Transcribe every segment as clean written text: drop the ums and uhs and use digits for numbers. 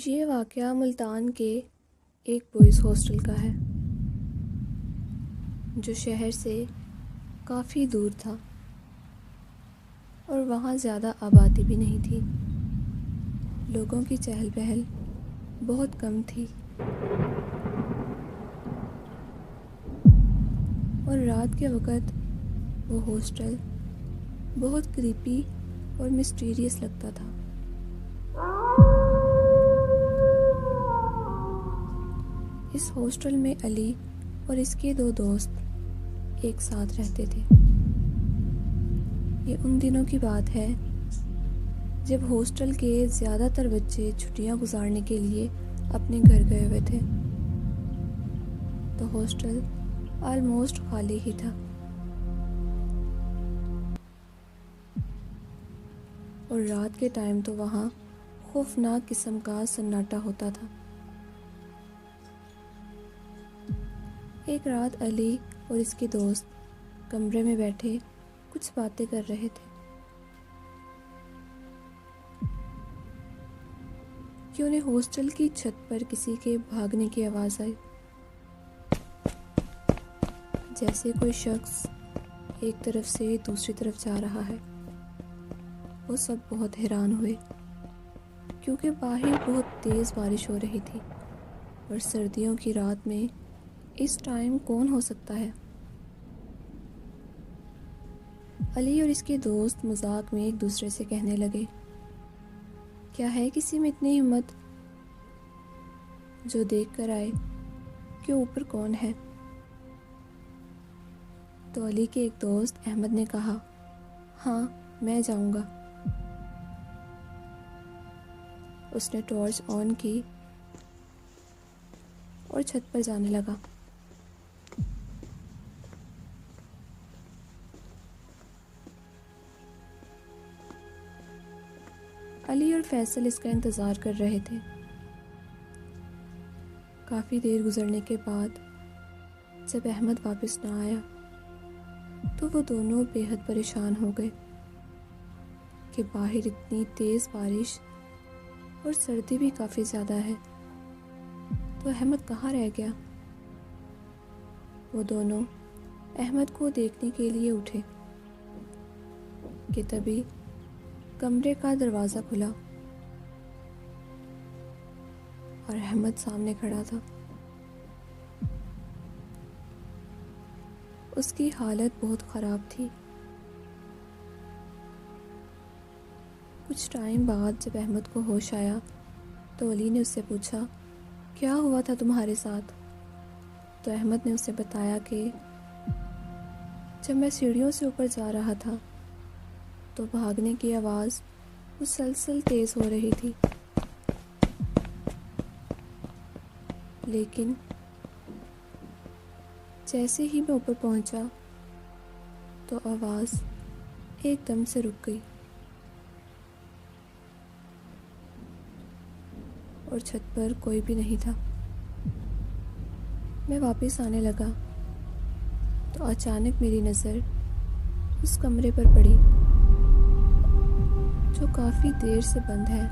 ये वाक़या मुल्तान के एक बॉयज़ हॉस्टल का है जो शहर से काफ़ी दूर था और वहाँ ज़्यादा आबादी भी नहीं थी। लोगों की चहल पहल बहुत कम थी और रात के वक़्त वो हॉस्टल बहुत क्रीपी और मिस्टीरियस लगता था। इस हॉस्टल में अली और इसके दो दोस्त एक साथ रहते थे। ये उन दिनों की बात है जब हॉस्टल के ज़्यादातर बच्चे छुट्टियां गुजारने के लिए अपने घर गए हुए थे, तो हॉस्टल ऑलमोस्ट खाली ही था और रात के टाइम तो वहाँ खौफनाक किस्म का सन्नाटा होता था। एक रात अली और इसके दोस्त कमरे में बैठे कुछ बातें कर रहे थे कि उन्हें हॉस्टल की छत पर किसी के भागने की आवाज़ आई, जैसे कोई शख्स एक तरफ से दूसरी तरफ जा रहा है। वो सब बहुत हैरान हुए क्योंकि बाहर बहुत तेज़ बारिश हो रही थी और सर्दियों की रात में इस टाइम कौन हो सकता है। अली और इसके दोस्त मजाक में एक दूसरे से कहने लगे, क्या है किसी में इतनी हिम्मत जो देख कर आए कि ऊपर कौन है। तो अली के एक दोस्त अहमद ने कहा, हाँ मैं जाऊंगा। उसने टॉर्च ऑन की और छत पर जाने लगा। अली और फैसल इसका इंतज़ार कर रहे थे। काफ़ी देर गुजरने के बाद जब अहमद वापस ना आया तो वो दोनों बेहद परेशान हो गए कि बाहर इतनी तेज़ बारिश और सर्दी भी काफ़ी ज़्यादा है, तो अहमद कहाँ रह गया। वो दोनों अहमद को देखने के लिए उठे कि तभी कमरे का दरवाज़ा खुला और अहमद सामने खड़ा था। उसकी हालत बहुत ख़राब थी। कुछ टाइम बाद जब अहमद को होश आया तो अली ने उससे पूछा, क्या हुआ था तुम्हारे साथ। तो अहमद ने उसे बताया कि जब मैं सीढ़ियों से ऊपर जा रहा था तो भागने की आवाज़ मुसलसल तेज़ हो रही थी, लेकिन जैसे ही मैं ऊपर पहुंचा तो आवाज़ एकदम से रुक गई और छत पर कोई भी नहीं था। मैं वापस आने लगा तो अचानक मेरी नज़र उस कमरे पर पड़ी जो काफ़ी देर से बंद है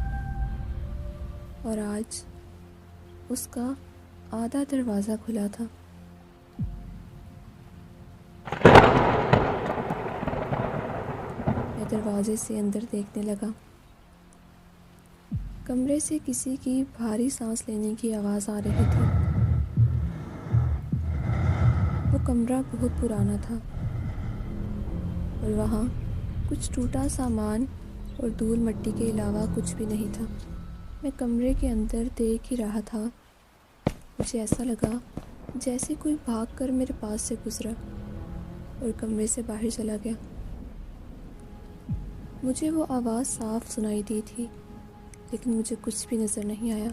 और आज उसका आधा दरवाज़ा खुला था। मैं दरवाजे से अंदर देखने लगा। कमरे से किसी की भारी सांस लेने की आवाज़ आ रही थी। वो कमरा बहुत पुराना था और वहाँ कुछ टूटा सामान और धूल मिट्टी के अलावा कुछ भी नहीं था। मैं कमरे के अंदर देख ही रहा था। मुझे ऐसा लगा जैसे कोई भागकर मेरे पास से गुजरा और कमरे से बाहर चला गया। मुझे वो आवाज़ साफ सुनाई दी थी, लेकिन मुझे कुछ भी नज़र नहीं आया।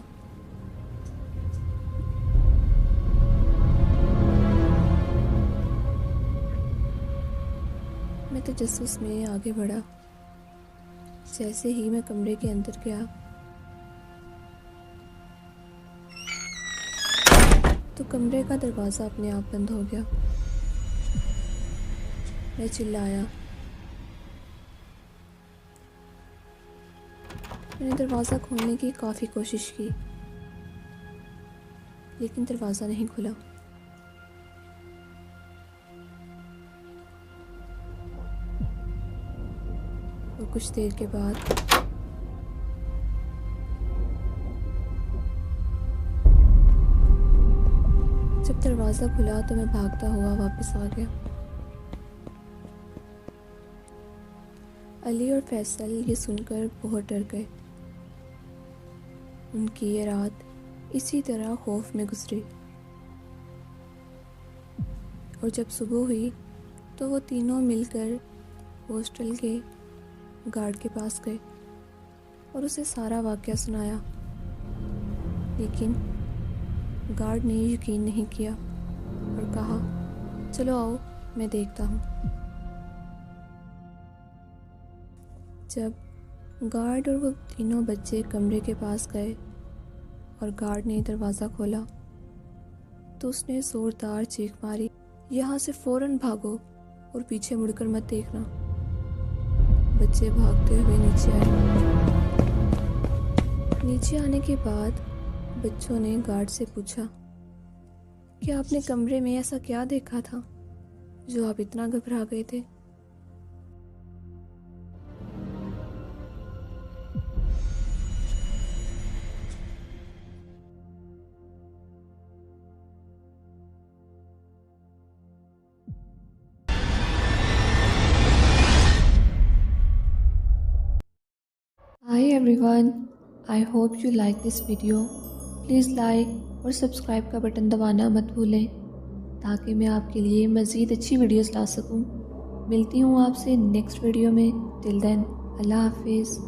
मैं तजस्सुस में आगे बढ़ा। जैसे ही मैं कमरे के अंदर गया तो कमरे का दरवाज़ा अपने आप बंद हो गया। मैं चिल्लाया। मैंने दरवाज़ा खोलने की काफ़ी कोशिश की, लेकिन दरवाज़ा नहीं खुला। और कुछ देर के बाद जब दरवाज़ा खुला तो मैं भागता हुआ वापस आ गया। अली और फैसल ये सुनकर बहुत डर गए। उनकी ये रात इसी तरह खौफ में गुजरी और जब सुबह हुई तो वो तीनों मिलकर हॉस्टल के गार्ड के पास गए और उसे सारा वाक़या सुनाया, लेकिन गार्ड ने यकीन नहीं किया और कहा, चलो आओ मैं देखता हूँ। जब गार्ड और वो तीनों बच्चे कमरे के पास गए और गार्ड ने दरवाज़ा खोला तो उसने ज़ोरदार चीख मारी, यहाँ से फ़ौरन भागो और पीछे मुड़कर मत देखना। बच्चे भागते हुए नीचे आए। नीचे आने के बाद बच्चों ने गार्ड से पूछा कि आपने कमरे में ऐसा क्या देखा था जो आप इतना घबरा गए थे। Hi everyone, I hope you like this video. Please like और सब्सक्राइब का बटन दबाना मत भूलें ताकि मैं आपके लिए मज़ीद अच्छी वीडियोस ला सकूं। मिलती हूँ आपसे नेक्स्ट वीडियो में। टिल देन, अल्लाह हाफिज़।